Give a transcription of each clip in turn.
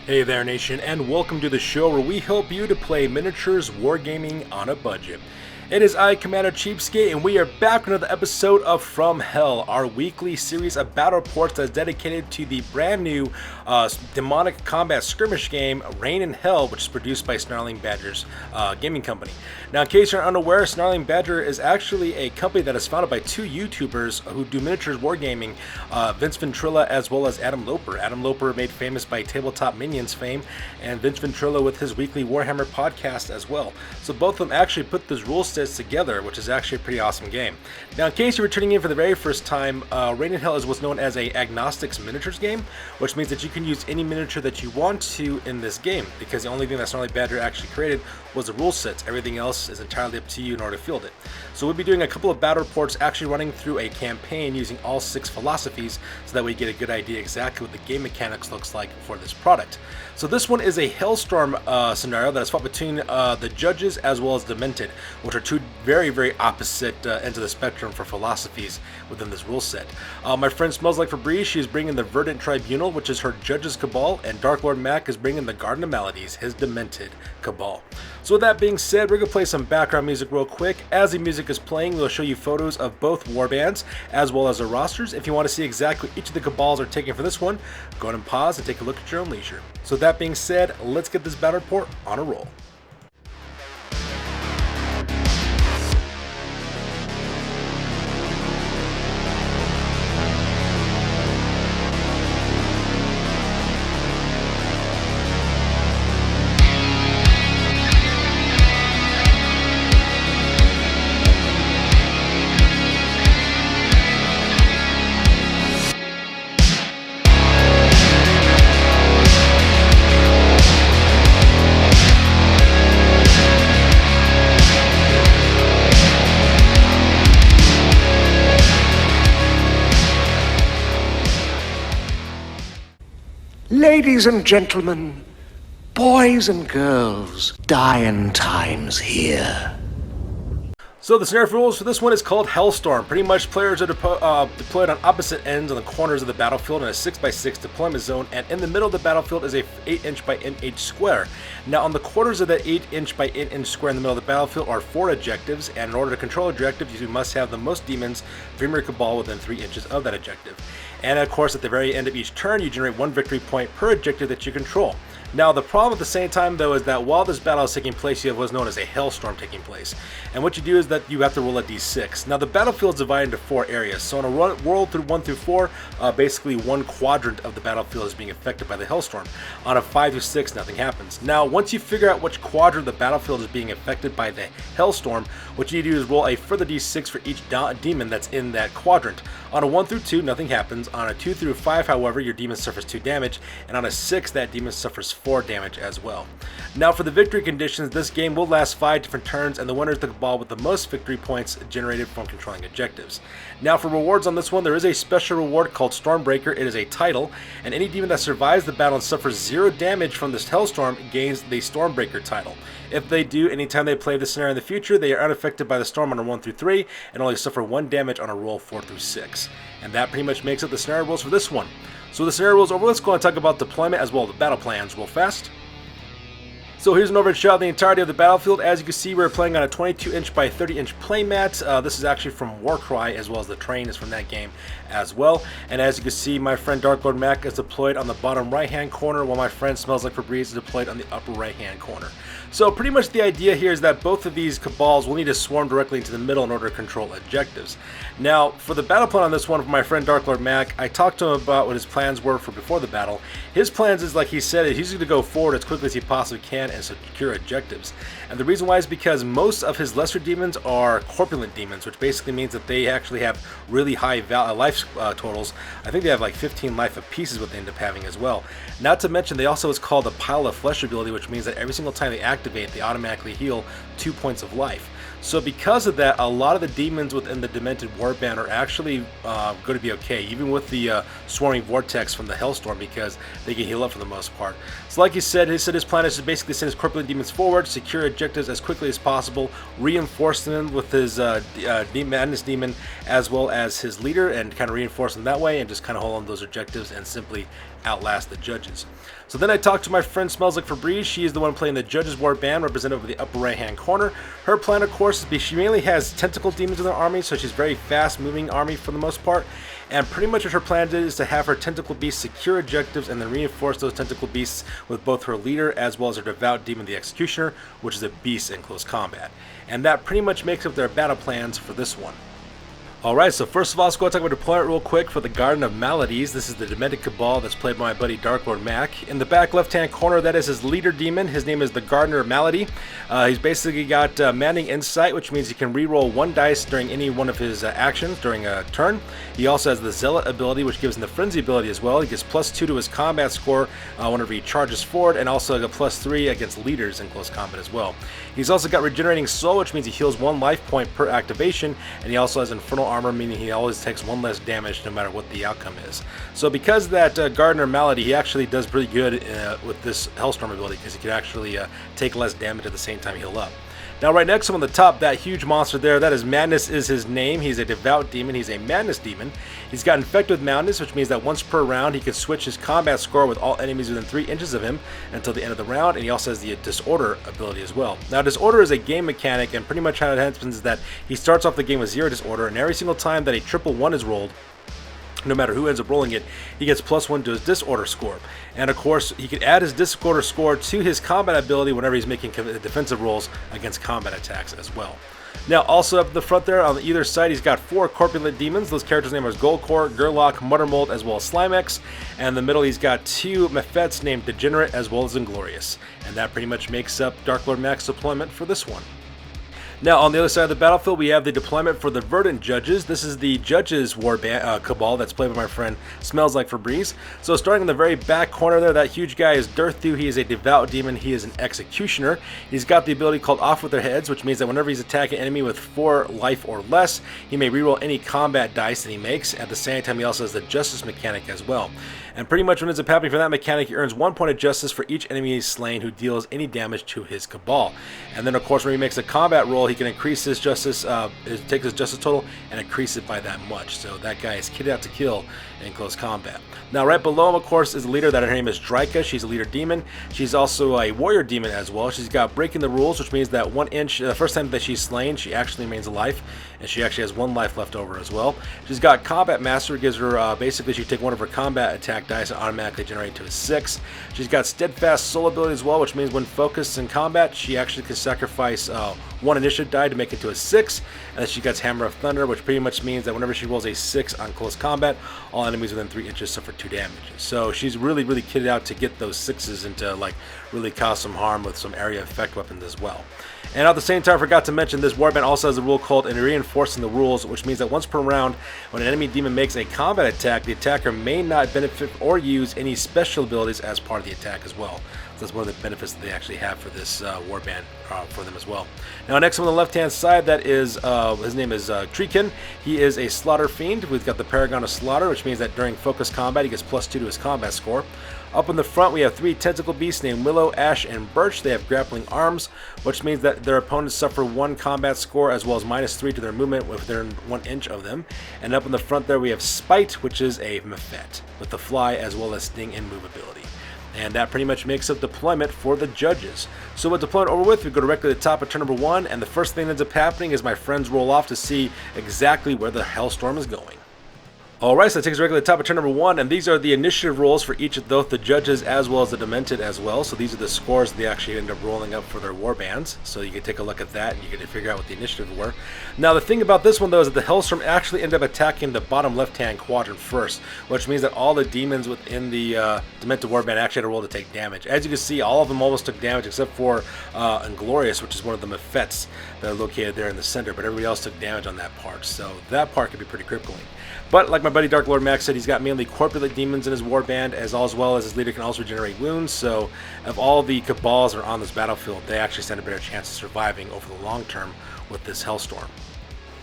Hey there, Nation, and welcome to the show where we help you to play miniatures wargaming on a budget. It is I, Commander Cheapskate, and we are back with another episode of From Hell, our weekly series of battle reports that is dedicated to the brand new Demonic Combat Skirmish game, Reign in Hell, which is produced by Snarling Badger's gaming company. Now, in case you're unaware, Snarling Badger is actually a company that is founded by two YouTubers who do miniatures wargaming, Vince Ventrilla as well as Adam Loper. Adam Loper made famous by Tabletop Minions fame, and Vince Ventrilla with his weekly Warhammer podcast as well. So both of them actually put this rule set together, which is actually a pretty awesome game. Now, in case you're tuning in for the very first time, Reign in Hell is what's known as a agnostics miniatures game, which means that you can use any miniature that you want to in this game, because the only thing that Snarling Badger actually created was the rule sets. Everything else is entirely up to you in order to field it. So we'll be doing a couple of battle reports, actually running through a campaign using all 6 philosophies, so that we get a good idea exactly what the game mechanics looks like for this product. So this one is a Hellstorm scenario that is fought between the Judges as well as Demented, which are two very, very opposite ends of the spectrum for philosophies within this rule set. My friend Smells Like Febreze, she is bringing the Verdant Tribunal, which is her Judges Cabal, and Dark Lord Mac is bringing the Garden of Maladies, his Demented Cabal. So with that being said, we're going to play some background music real quick. As the music is playing, we'll show you photos of both warbands as well as their rosters. If you want to see exactly what each of the Cabals are taking for this one, go ahead and pause and take a look at your own leisure. So with that being said, let's get this battle report on a roll. Ladies and gentlemen, boys and girls, dying times here. So the scenario rules for this one is called Hellstorm. Pretty much players are deployed on opposite ends on the corners of the battlefield in a 6x6 deployment zone, and in the middle of the battlefield is a 8" by 8" square. Now on the corners of that 8" by 8" square in the middle of the battlefield are 4 objectives, and in order to control objectives you must have the most demons from your cabal within 3 inches of that objective. And of course at the very end of each turn you generate 1 victory point per objective that you control. Now the problem at the same time though is that while this battle is taking place, you have what's known as a Hellstorm taking place. And what you do is that you have to roll a d6. Now the battlefield is divided into 4 areas. So in a world through 1 through 4, basically 1 quadrant of the battlefield is being affected by the Hellstorm. On a 5 through 6, nothing happens. Now once you figure out which quadrant of the battlefield is being affected by the Hellstorm, what you need to do is roll a further d6 for each demon that's in that quadrant. On a 1 through 2, nothing happens. On a 2 through 5, however, your demon suffers 2 damage, and on a 6, that demon suffers 4 damage as well. Now for the victory conditions, this game will last 5 different turns, and the winner is the cabal with the most victory points generated from controlling objectives. Now for rewards on this one, there is a special reward called Stormbreaker. It is a title, and any demon that survives the battle and suffers 0 damage from this Hellstorm gains the Stormbreaker title. If they do, anytime they play this scenario in the future, they are unaffected by the storm on a 1 through 3 and only suffer 1 damage on a roll 4 through 6. And that pretty much makes up the scenario rules for this one. So the scenario rules over, let's go and talk about deployment as well as the battle plans real fast. So here's an overhead shot of the entirety of the battlefield. As you can see, we're playing on a 22" by 30" playmat. This is actually from Warcry, as well as the terrain is from that game as well. And as you can see, my friend Dark Lord Mac is deployed on the bottom right-hand corner, while my friend Smells Like Febreze is deployed on the upper right-hand corner. So pretty much the idea here is that both of these cabals will need to swarm directly into the middle in order to control objectives. Now, for the battle plan on this one, for my friend Dark Lord Mac, I talked to him about what his plans were for before the battle. His plans is, like he said, he's going to go forward as quickly as he possibly can and secure objectives. And the reason why is because most of his lesser demons are corpulent demons, which basically means that they actually have really high life totals. I think they have like 15 life apiece is what they end up having as well. Not to mention, they also, it's called a pile of flesh ability, which means that every single time they activate, they automatically heal 2 points of life. So because of that, a lot of the demons within the Demented Warband are actually going to be okay, even with the Swarming Vortex from the Hellstorm, because they can heal up for the most part. So like he said his plan is to basically send his corpulent demons forward, secure objectives as quickly as possible, reinforce them with his Madness Demon as well as his leader, and kind of reinforce them that way, and just kind of hold on those objectives and simply outlast the Judges. So then I talked to my friend Smells Like Febreze. She is the one playing the Judge's Warband, represented over the upper right hand corner. Her plan, of course, is she mainly has tentacle demons in her army, so she's very fast moving army for the most part. And pretty much what her plan is to have her tentacle beasts secure objectives and then reinforce those tentacle beasts with both her leader as well as her devout demon, the Executioner, which is a beast in close combat. And that pretty much makes up their battle plans for this one. Alright, so first of all, let's go talk about deployment real quick for the Garden of Maladies. This is the Demented Cabal that's played by my buddy Dark Lord Mac. In the back left-hand corner, that is his leader demon. His name is the Gardener Malady. He's basically got Manning Insight, which means he can re-roll 1 dice during any one of his actions during a turn. He also has the Zealot ability, which gives him the Frenzy ability as well. He gets +2 to his combat score whenever he charges forward, and also a +3 against leaders in close combat as well. He's also got Regenerating Soul, which means he heals 1 life point per activation, and he also has Infernal Armor, meaning he always takes 1 less damage no matter what the outcome is. So because of that Gardener Malady, he actually does pretty good with this Hellstorm ability, because he can actually take less damage at the same time heal up. Now right next to him on the top, that huge monster there, that is Madness is his name. He's a devout demon. He's a madness demon. He's got Infected with Madness, which means that once per round he can switch his combat score with all enemies within 3 inches of him until the end of the round, and he also has the Disorder ability as well. Now Disorder is a game mechanic, and pretty much how it happens is that he starts off the game with 0 Disorder, and every single time that a triple 1 is rolled, no matter who ends up rolling it, he gets +1 to his Disorder score. And of course, he can add his Disorder score to his combat ability whenever he's making defensive rolls against combat attacks as well. Now, also up the front there, on either side, he's got 4 corpulent demons. Those characters' names are Goldcore, Gerlach, Muttermold, as well as Slimex. And in the middle, he's got 2 Mephets named Degenerate as well as Inglorious. And that pretty much makes up Dark Lord Mac's deployment for this one. Now, on the other side of the battlefield, we have the deployment for the Verdant Judges. This is the Judges Warband Cabal that's played by my friend Smells Like Febreze. So starting in the very back corner there, that huge guy is Durthu. He is a devout demon. He is an executioner. He's got the ability called Off With Their Heads, which means that whenever he's attacking an enemy with 4 life or less, he may reroll any combat dice that he makes. At the same time, he also has the Justice mechanic as well. And pretty much what ends up happening for that mechanic, he earns 1 point of justice for each enemy he's slain who deals any damage to his Cabal. And then, of course, when he makes a combat roll, he can increase his justice, take his justice total and increase it by that much. So that guy is kitted out to kill in close combat. Now, right below him, of course, is a leader that her name is Dryka. She's a leader demon. She's also a warrior demon as well. She's got Breaking the Rules, which means that 1 inch, the first time that she's slain, she actually remains alive, and she actually has 1 life left over as well. She's got Combat Master, gives her, basically, she can take 1 of her combat attack dice and automatically generate to a 6. She's got Steadfast Soul ability as well, which means when focused in combat, she actually can sacrifice 1 initiative die to make it to a 6. And then she gets Hammer of Thunder, which pretty much means that whenever she rolls a 6 on close combat, all enemies within 3 inches suffer 2 damage. So she's really kitted out to get those 6s into like really cause some harm with some area effect weapons as well. And at the same time, I forgot to mention, this warband also has a rule called Reinforcing the Rules, which means that once per round, when an enemy demon makes a combat attack, the attacker may not benefit or use any special abilities as part of the attack as well. So that's one of the benefits that they actually have for this warband for them as well. Now, next on the left-hand side, that is his name is Treekin. He is a Slaughter Fiend. We've got the Paragon of Slaughter, which means that during focused combat, he gets +2 to his combat score. Up in the front, we have 3 tentacle beasts named Willow, Ash, and Birch. They have grappling arms, which means that their opponents suffer 1 combat score as well as -3 to their movement within 1 inch of them. And up in the front there, we have Spite, which is a Mephet with the fly as well as sting and move ability. And that pretty much makes up deployment for the Judges. So with deployment over with, we go directly to the top of turn number 1, and the first thing that ends up happening is my friends roll off to see exactly where the Hellstorm is going. Alright, so that takes us directly to the top of turn number 1, and these are the initiative rolls for each of both the Judges as well as the Demented as well. So these are the scores they actually end up rolling up for their warbands. So you can take a look at that and you can figure out what the initiative were. Now the thing about this one though is that the Hellstorm actually ended up attacking the bottom left-hand quadrant first, which means that all the demons within the Demented warband actually had a roll to take damage. As you can see, all of them almost took damage except for Inglorious, which is one of the Mephets that are located there in the center, but everybody else took damage on that part. So that part could be pretty crippling. But like my buddy Dark Lord Max said, he's got mainly corpulent demons in his warband, as well as his leader can also regenerate wounds. So of all the Cabals that are on this battlefield, they actually stand a better chance of surviving over the long term with this Hellstorm.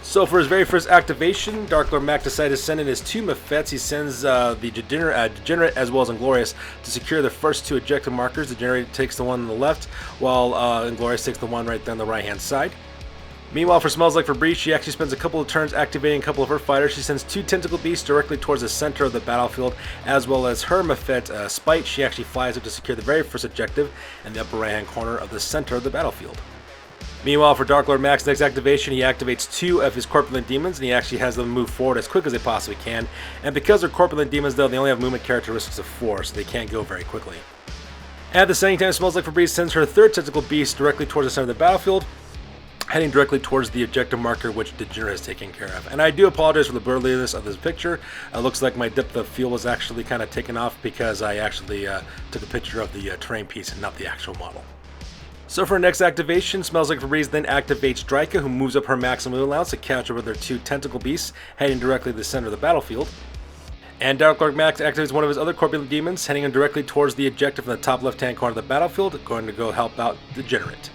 So for his very first activation, Dark Lord Mac decided to send in his 2 Mephets. He sends the Degenerate as well as Inglorious to secure the first 2 objective markers. Degenerate takes the one on the left, while Inglorious takes the one right there on the right-hand side. Meanwhile, for Smells Like Febreze, she actually spends a couple of turns activating a couple of her fighters. She sends 2 tentacle beasts directly towards the center of the battlefield, as well as her Mephet Spite. She actually flies up to secure the very first objective in the upper right hand corner of the center of the battlefield. Meanwhile, for Dark Lord Mac's next activation, he activates 2 of his Corpulent Demons, and he actually has them move forward as quick as they possibly can. And because they're Corpulent Demons, though, they only have movement characteristics of 4, so they can't go very quickly. At the same time, Smells Like Febreze sends her 3rd tentacle beast directly towards the center of the battlefield, heading directly towards the objective marker which Degenerate has taken care of. And I do apologize for the blurriness of this picture. It looks like my depth of field was actually kind of taken off because I actually took a picture of the terrain piece and not the actual model. So for her next activation, Smells Like Febreze then activates Dryka, who moves up her maximum allowance to catch up with her 2 tentacle beasts, heading directly to the center of the battlefield. And Dark Lord Max activates one of his other Corpulent Demons, heading him directly towards the objective in the top left-hand corner of the battlefield, going to go help out Degenerate.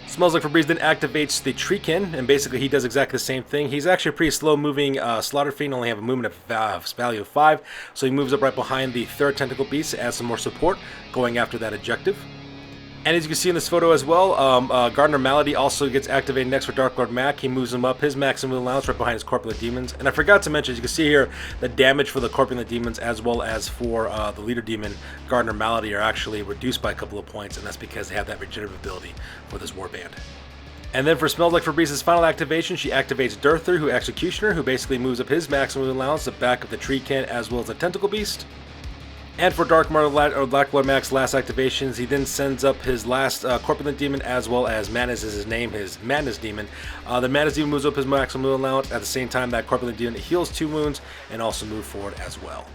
Smells Like Febreze then activates the Treekin, and basically he does exactly the same thing. He's actually a pretty slow-moving Slaughter Fiend, only have a movement of value of 5, so he moves up right behind the 3rd tentacle beast to add some more support, going after that objective. And as you can see in this photo as well, Gardener Malady also gets activated next for Dark Lord Mac. He moves him up his maximum allowance right behind his Corpulent Demons. And I forgot to mention, as you can see here, the damage for the Corpulent Demons as well as for the Leader Demon, Gardener Malady, are actually reduced by a couple of points, and that's because they have that regenerative ability for this warband. And then for Smells Like Febreze's final activation, she activates Durther, who Executioner, who basically moves up his maximum allowance to back up the Treekin as well as the Tentacle Beast. And for Dark Lord Mac's last activations, he then sends up his last Corpulent Demon, as well as Madness is his name, his Madness Demon. The Madness Demon moves up his maximum allowance. At the same time, that Corpulent Demon heals 2 wounds and also moves forward as well.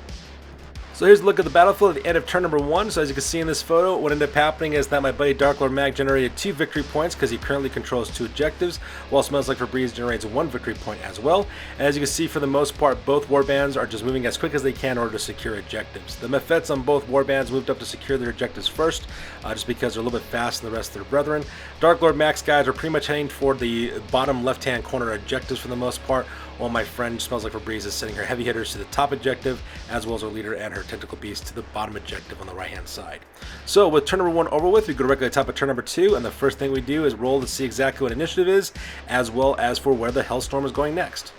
So here's a look at the battlefield at the end of turn number 1. So as you can see in this photo, what ended up happening is that my buddy Dark Lord Mag generated 2 victory points because he currently controls 2 objectives, while Smells Like Febreze generates 1 victory point as well. And as you can see, for the most part, both warbands are just moving as quick as they can in order to secure objectives. The Mephets on both warbands moved up to secure their objectives first, just because they're a little bit faster than the rest of their brethren. Dark Lord Mag's guys are pretty much heading for the bottom left-hand corner objectives for the most part, while my friend Smells Like Febreze is sending her heavy hitters to the top objective, as well as her leader and her tentacle beast to the bottom objective on the right hand side. So with turn number 1 over with, we go directly to the top of turn number 2, and the first thing we do is roll to see exactly what initiative is, as well as for where the Hellstorm is going next.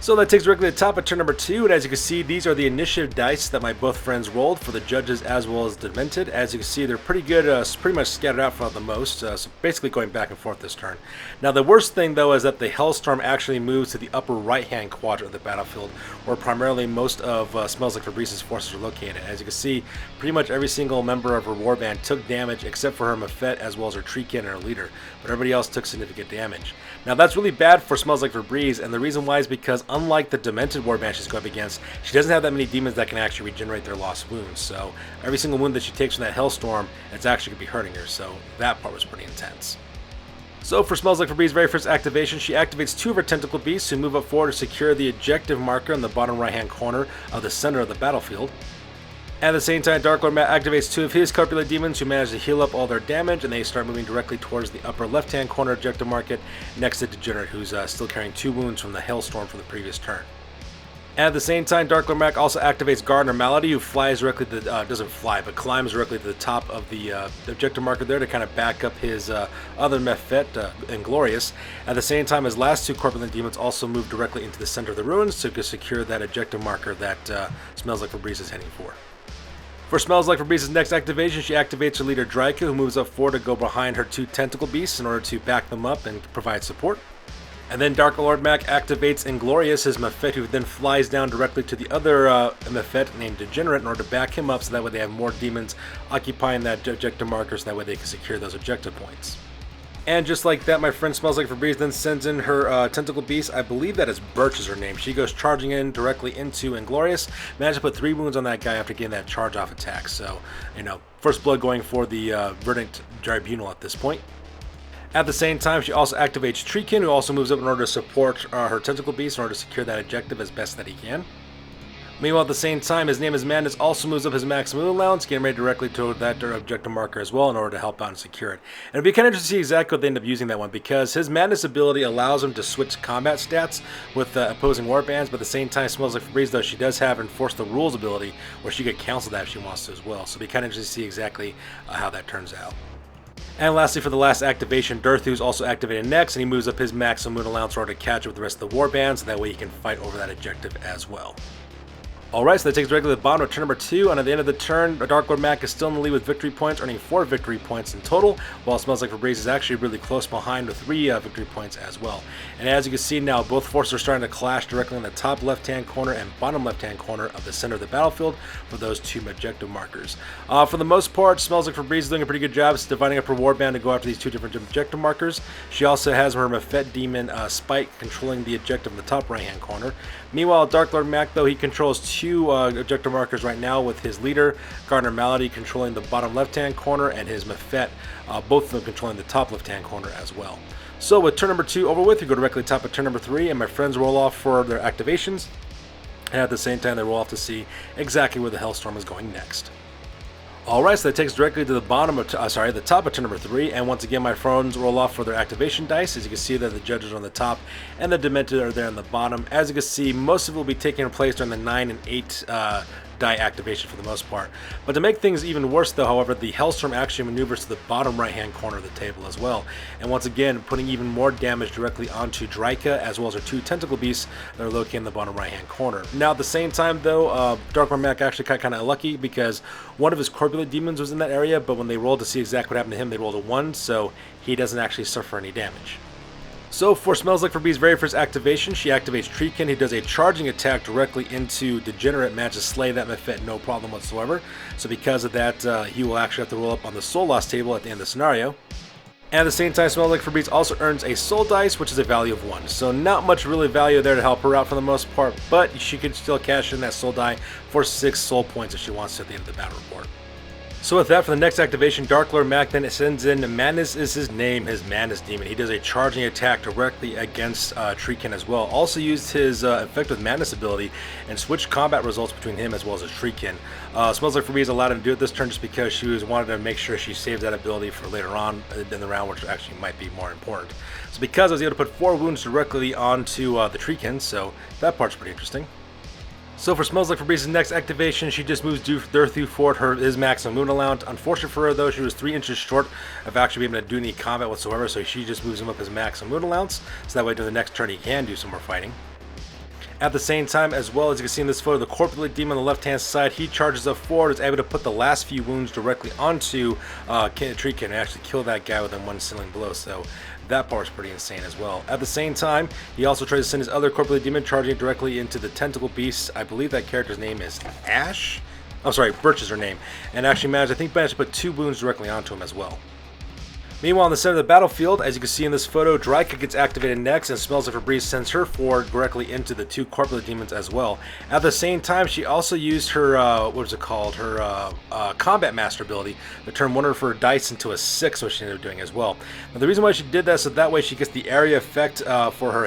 So that takes directly to the top of turn number 2, and as you can see, these are the initiative dice that my both friends rolled for the judges as well as Demented. As you can see, they're pretty good, pretty much scattered out for the most, so basically going back and forth this turn. Now the worst thing though is that the Hellstorm actually moves to the upper right hand quadrant of the battlefield, where primarily most of Smells Like Febreze's forces are located. As you can see, pretty much every single member of her warband took damage except for her Mephet as well as her Treekin and her leader, but everybody else took significant damage. Now that's really bad for Smells Like Febreze, and the reason why is because unlike the Demented warband she's going up against, she doesn't have that many demons that can actually regenerate their lost wounds. So every single wound that she takes from that Hellstorm, it's actually going to be hurting her. So that part was pretty intense. So for Smells Like Febrze's very first activation, she activates 2 of her tentacle beasts who move up forward to secure the objective marker in the bottom right hand corner of the center of the battlefield. At the same time, Dark Lord activates 2 of his Corpulent Demons who manage to heal up all their damage, and they start moving directly towards the upper left-hand corner objective market next to Degenerate, who's still carrying 2 wounds from the Hellstorm from the previous turn. At the same time, Dark Lord Mac also activates Gardener Malady, who flies directly to doesn't fly, but climbs directly to the top of the objective marker there to kind of back up his other Mephet, Inglorious. At the same time, his last 2 Corpulent Demons also move directly into the center of the ruins to secure that objective marker that Smells Like Febreze is heading for. For Smells Like Febreze's next activation, she activates her leader Dryka, who moves up forward to go behind her 2 tentacle beasts in order to back them up and provide support. And then Dark Lord Mac activates Inglorious, his Mephet, who then flies down directly to the other Mephet named Degenerate in order to back him up, so that way they have more demons occupying that objective marker, so that way they can secure those objective points. And just like that, my friend Smells Like Febreze then sends in her tentacle beast. I believe that is Birch is her name. She goes charging in directly into Inglorious. Managed to put 3 wounds on that guy after getting that charge off attack. So, first blood going for the Verdant Tribunal at this point. At the same time, she also activates Treekin, who also moves up in order to support her tentacle beast in order to secure that objective as best that he can. Meanwhile, at the same time, his name is Madness also moves up his maximum allowance, getting ready directly to that objective marker as well in order to help out and secure it. And it'd be kind of interesting to see exactly what they end up using that one, because his Madness ability allows him to switch combat stats with opposing warbands, but at the same time, Smells Like Febreze, though, she does have Enforce the Rules ability, where she could cancel that if she wants to as well. So it'd be kind of interesting to see exactly how that turns out. And lastly, for the last activation, Durthu's also activated next, and he moves up his maximum moon allowance in order to catch up with the rest of the warband, so that way he can fight over that objective as well. Alright, so that takes us directly to the bottom of turn number 2, and at the end of the turn, Dark Lord Mac is still in the lead with victory points, earning 4 victory points in total, while Smells Like Febreze is actually really close behind with 3 victory points as well. And as you can see now, both forces are starting to clash directly in the top left-hand corner and bottom left-hand corner of the center of the battlefield for those 2 objective markers. For the most part, Smells Like Febreze is doing a pretty good job dividing up her warband to go after these 2 different objective markers. She also has her Mephet Demon Spike controlling the objective in the top right-hand corner. Meanwhile, Dark Lord Mac, though, he controls 2 objective markers right now, with his leader, Gardner Malady, controlling the bottom left-hand corner, and his Mephet, both of them controlling the top left-hand corner as well. So with turn number 2 over with, we go directly to top of turn number 3, and my friends roll off for their activations, and at the same time, they roll off to see exactly where the Hellstorm is going next. Alright, so that takes directly to the bottom of, the top of turn number 3, and once again my friends roll off for their activation dice. As you can see that the judges are on the top and the Demented are there on the bottom. As you can see, most of it will be taking place during the 9 and 8 die activation for the most part. But to make things even worse though, however, the Hellstorm actually maneuvers to the bottom right hand corner of the table as well, and once again putting even more damage directly onto Dryka as well as her 2 tentacle beasts that are located in the bottom right hand corner. Now at the same time though, Dark Lord Mac actually got kind of unlucky because one of his corpulent demons was in that area, but when they rolled to see exactly what happened to him, they rolled a 1, so he doesn't actually suffer any damage. So for Smells Like Febreze very first activation, she activates Treekin. He does a charging attack directly into Degenerate, manages to slay that Mephet no problem whatsoever. So because of that, he will actually have to roll up on the Soul Loss table at the end of the scenario. And at the same time, Smells Like Febreze also earns a Soul Dice, which is a value of 1. So not much really value there to help her out for the most part, but she could still cash in that Soul Die for 6 Soul Points if she wants to at the end of the battle report. So with that, for the next activation, Dark Lord Mac then sends in Madness is his name, his Madness Demon. He does a charging attack directly against Treekin as well. Also used his effective Madness ability and switched combat results between him as well as his Treekin. Smells Like Febreze allowed him to do it this turn just because she wanted to make sure she saved that ability for later on in the round, which actually might be more important. So because I was able to put 4 wounds directly onto the Treekin, so that part's pretty interesting. So for Smells Like Febreze's next activation, she just moves Durthu forward his maximum moon allowance. Unfortunate for her though, she was 3 inches short of actually being able to do any combat whatsoever, so she just moves him up his maximum moon allowance, so that way during the next turn he can do some more fighting. At the same time, as well as you can see in this photo, the Corpulent Demon on the left hand side, he charges up forward, is able to put the last few wounds directly onto Treekin and actually kill that guy within 1 single blow, so that part's pretty insane as well. At the same time, he also tries to send his other Corpulent Demon charging directly into the Tentacle Beast. I believe that character's name is Ash? Oh, sorry, Birch is her name. And actually managed to put 2 wounds directly onto him as well. Meanwhile, in the center of the battlefield, as you can see in this photo, Dryka gets activated next, and Smells Like Febreze sends her forward directly into the 2 Corpulent Demons as well. At the same time, she also used her, her Combat Master ability to turn one of her dice into a 6, which she ended up doing as well. Now, the reason why she did that, so that way she gets the area effect for her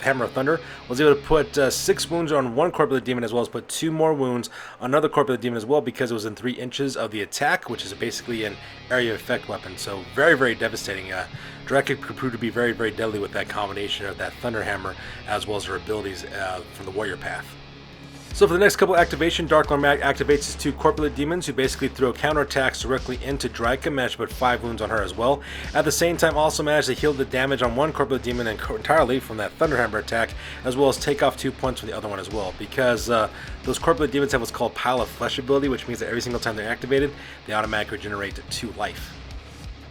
Hammer of Thunder, was able to put 6 wounds on 1 Corpulent Demon as well as put 2 more wounds on another Corpulent Demon as well, because it was in 3 inches of the attack, which is basically an area effect weapon. So very, very devastating. Dryka could prove to be very, very deadly with that combination of that Thunder Hammer as well as her abilities from the Warrior Path. So for the next couple activation, Dark Lord Mac activates his 2 Corpulent Demons, who basically throw counterattacks directly into Dryka, managed to put 5 wounds on her as well. At the same time, also managed to heal the damage on 1 Corpulent Demon entirely from that Thunderhammer attack, as well as take off 2 points from the other one as well, because those Corpulent Demons have what's called Pile of Flesh ability, which means that every single time they're activated, they automatically regenerate 2 life.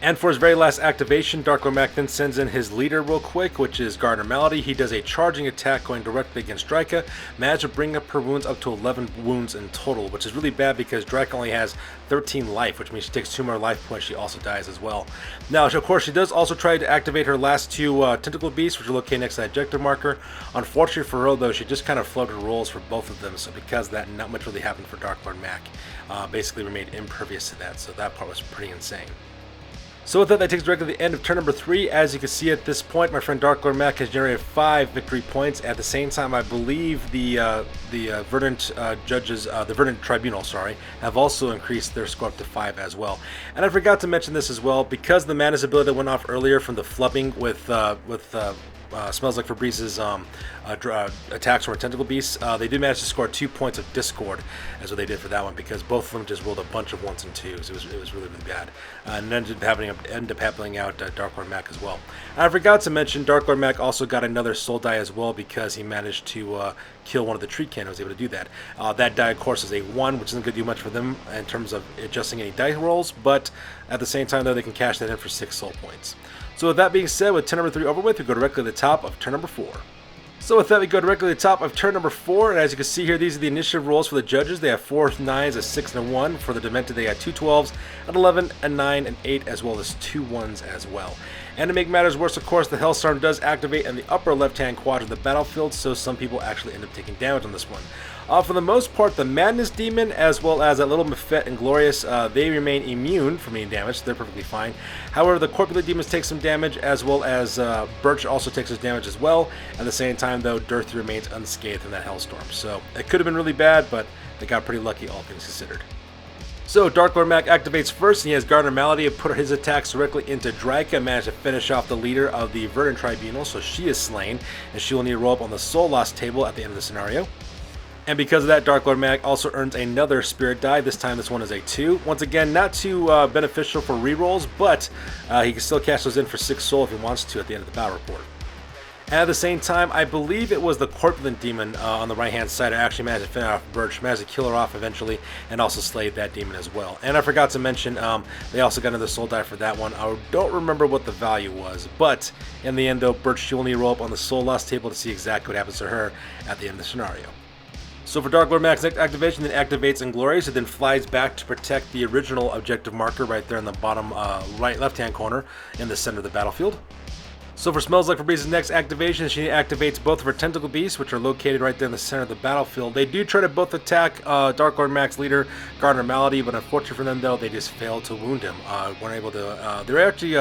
And for his very last activation, Dark Lord Mac then sends in his leader real quick, which is Gardner Malady. He does a charging attack going directly against Dryka, managed to bring up her wounds up to 11 wounds in total, which is really bad because Dryka only has 13 life, which means she takes 2 more life points. She also dies as well. Now, of course, she does also try to activate her last 2 Tentacle Beasts, which are located next to that objective marker. Unfortunately for her, though, she just kind of floated rolls for both of them, so because of that, not much really happened for Dark Lord Mac. Basically remained impervious to that, so that part was pretty insane. So with that, takes directly to the end of turn number 3. As you can see at this point, my friend Dark Lord Mac has generated 5 victory points. At the same time, I believe the Verdant the Verdant Tribunal, have also increased their score up to 5 as well. And I forgot to mention this as well, because the Madness ability that went off earlier from the flubbing with Smells Like Febrez's attacks from a tentacle beast, they did manage to score 2 points of discord, as what they did for that one, because both of them just rolled a bunch of 1s and 2s. It was really, really bad. And ended up happening out Dark Lord Mac as well. And I forgot to mention, Dark Lord Mac also got another soul die as well, because he managed to kill one of the tree cannon. Was able to do that. That die, of course, is a 1, which isn't going to do much for them in terms of adjusting any dice rolls, but at the same time, though, they can cash that in for 6 soul points. So with that being said, with turn number 3 over with, we go directly to the top of turn number 4. So with that, we go directly to the top of turn number 4, and as you can see here, these are the initiative rolls for the judges. They have 4 9s, a 6, and a 1. For the Demented, they got 2 12s, an 11, a 9, and 8, as well as 2 1s as well. And to make matters worse, of course, the Hellstorm does activate in the upper left-hand quadrant of the battlefield, so some people actually end up taking damage on this one. For the most part, the Madness Demon, as well as that little Mephet and Glorious, they remain immune from any damage, so they're perfectly fine. However, the Corpulent Demons take some damage, as well as Birch also takes his damage as well. At the same time, though, Dearth remains unscathed in that Hellstorm. So it could have been really bad, but they got pretty lucky, all things considered. So Dark Lord Mac activates first, and he has Garner Malady and put his attacks directly into Dryka and managed to finish off the leader of the Verdant Tribunal, so she is slain, and she will need to roll up on the Soul Loss table at the end of the scenario. And because of that, Dark Lord Mac also earns another Spirit die. This time this one is a 2. Once again, not too beneficial for rerolls, but he can still cash those in for 6 soul if he wants to at the end of the battle report. And at the same time, I believe it was the Corpulent Demon on the right-hand side who actually managed to finish off Birch, managed to kill her off eventually, and also slayed that demon as well. And I forgot to mention, they also got another soul die for that one. I don't remember what the value was, but in the end, though, Birch, she will need to roll up on the Soul Loss table to see exactly what happens to her at the end of the scenario. So for Dark Lord Mac's next activation, then activates Inglorious, it then flies back to protect the original objective marker right there in the bottom left-hand corner in the center of the battlefield. So for Smells Like Febrez's next activation, she activates both of her Tentacle Beasts, which are located right there in the center of the battlefield. They do try to both attack Dark Lord Mac's leader, Garner Malady, but unfortunately for them, though, they just failed to wound him. Weren't able to. They're actually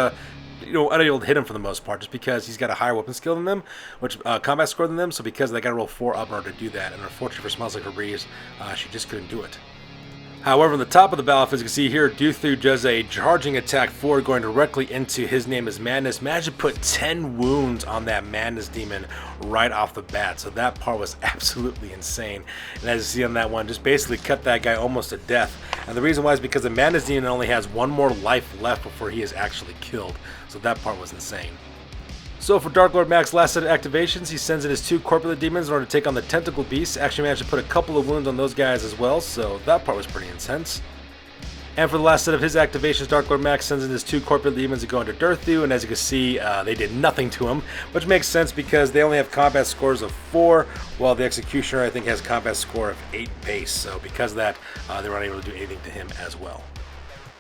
unable to hit him for the most part, just because he's got a higher weapon skill than them, which combat score than them. So because they got to roll 4 up in order to do that, and unfortunately for Smells Like Febreze, she just couldn't do it. However, on the top of the battlefield, as you can see here, Duthu does a charging attack forward, going directly into His Name is Madness. Managed to put 10 wounds on that Madness Demon right off the bat, so that part was absolutely insane. And as you see on that one, just basically cut that guy almost to death. And the reason why is because the Madness Demon only has 1 more life left before he is actually killed, so that part was insane. So for Dark Lord Mac's last set of activations, he sends in his 2 Corpulent Demons in order to take on the Tentacle Beasts. Actually managed to put a couple of wounds on those guys as well, so that part was pretty intense. And for the last set of his activations, Dark Lord Mac sends in his 2 Corpulent Demons to go into Dearthu, and as you can see, they did nothing to him, which makes sense because they only have combat scores of 4, while the Executioner, I think, has combat score of 8 base, so because of that, they were unable to do anything to him as well.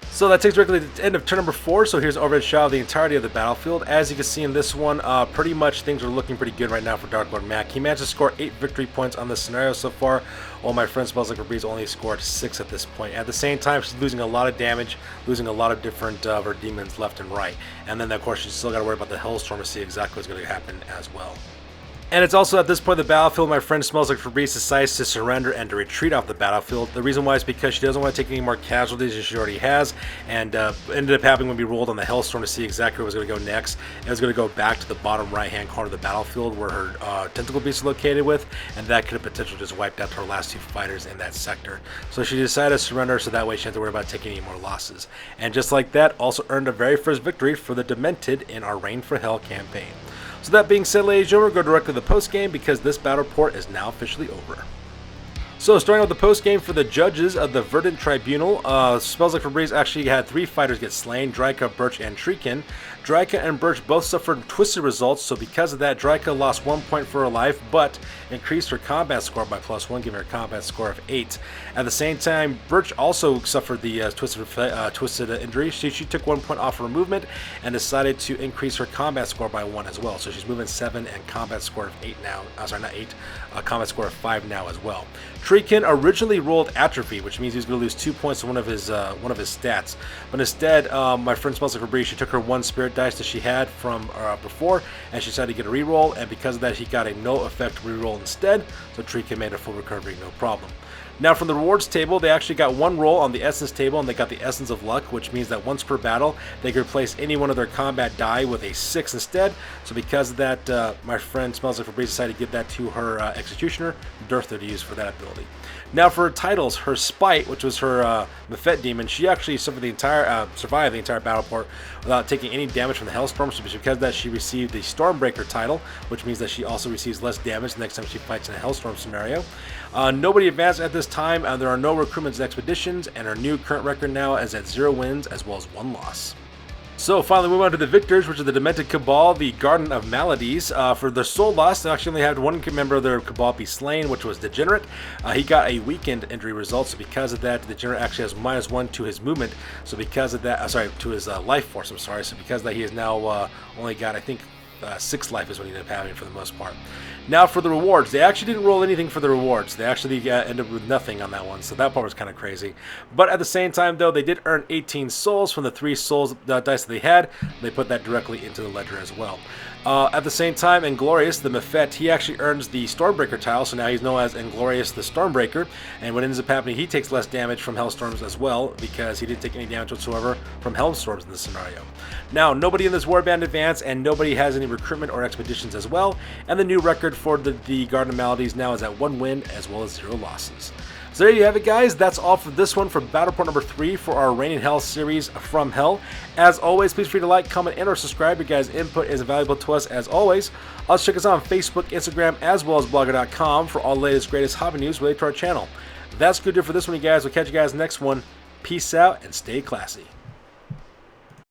So that takes directly to the end of turn number 4, so here's an overhead shot of the entirety of the battlefield. As you can see in this one, pretty much things are looking pretty good right now for Dark Lord Mac. He managed to score 8 victory points on this scenario so far, while my friend Smells Like Febreze only scored 6 at this point. At the same time, she's losing a lot of damage, losing a lot of different of her demons left and right. And then, of course, she's still got to worry about the Hellstorm to see exactly what's going to happen as well. And it's also at this point in the battlefield, my friend Smells Like Febreze decides to surrender and to retreat off the battlefield. The reason why is because she doesn't want to take any more casualties as she already has, and ended up having when we rolled on the Hellstorm to see exactly where it was going to go next. It was going to go back to the bottom right-hand corner of the battlefield where her Tentacle Beast is located with, and that could have potentially just wiped out her last 2 fighters in that sector. So she decided to surrender so that way she didn't have to worry about taking any more losses. And just like that, also earned the very first victory for the Demented in our Reign for Hell campaign. So that being said, ladies and gentlemen, we'll go directly to the post-game because this battle report is now officially over. So starting with the post-game for the judges of the Verdant Tribunal, Smells Like Febreze actually had 3 fighters get slain, Dryka, Birch, and Treekin. Dryka and Birch both suffered twisted results, so because of that, Dryka lost 1 point for her life, but increased her combat score by +1, giving her a combat score of 8. At the same time, Birch also suffered the twisted injury. She took 1 point off her movement and decided to increase her combat score by 1 as well. So she's moving 7 and combat score of 8 now. Sorry, not 8. Combat score of 5 now as well. Treekin originally rolled Atrophy, which means he was going to lose 2 points to one of his stats. But instead, my friend Smells Like Febreze, she took her 1 Spirit dice that she had from before, and she decided to get a reroll, and because of that, he got a no effect reroll instead, so Treekin made a full recovery, no problem. Now from the rewards table, they actually got one roll on the essence table, and they got the essence of luck, which means that once per battle, they can replace any one of their combat die with a 6 instead. So because of that, my friend Smells Like Febreze decided to give that to her executioner, Dirtha, to use for that ability. Now for her titles, her Spite, which was her Mephet demon, she actually survived the entire battle port without taking any damage from the Hellstorm. So because of that, she received the Stormbreaker title, which means that she also receives less damage the next time she fights in a Hellstorm scenario. Nobody advanced at this time. There are no recruitments and expeditions, and her new current record now is at 0 wins as well as 1 loss. So finally, we move on to the victors, which are the Demented Cabal, the Garden of Maladies. For their soul loss, they actually only had one member of their Cabal be slain, which was Degenerate. He got a weakened injury result, so because of that, Degenerate actually has -1 to his movement. So because of that, to his life force, I'm sorry. So because of that, he has now only got, I think, 6 life is what he ended up having for the most part. Now for the rewards, they actually didn't roll anything for the rewards. They actually ended up with nothing on that one, so that part was kind of crazy. But at the same time, though, they did earn 18 souls from the 3 souls dice that they had. They put that directly into the ledger as well. At the same time, Inglorious, the Mephet, he actually earns the Stormbreaker tile, so now he's known as Inglorious the Stormbreaker, and what ends up happening, he takes less damage from Hellstorms as well, because he didn't take any damage whatsoever from Hellstorms in this scenario. Now, nobody in this warband advanced, and nobody has any recruitment or expeditions as well, and the new record for the Garden of Maladies now is at 1 win as well as 0 losses. So there you have it, guys. That's all for this one for Battle Report number 3 for our Reign in Hell series from Hell. As always, please feel free to like, comment, and or subscribe. Your guys' input is valuable to us as always. Also check us out on Facebook, Instagram, as well as blogger.com for all the latest, greatest hobby news related to our channel. That's good for this one, you guys. We'll catch you guys next one. Peace out and stay classy.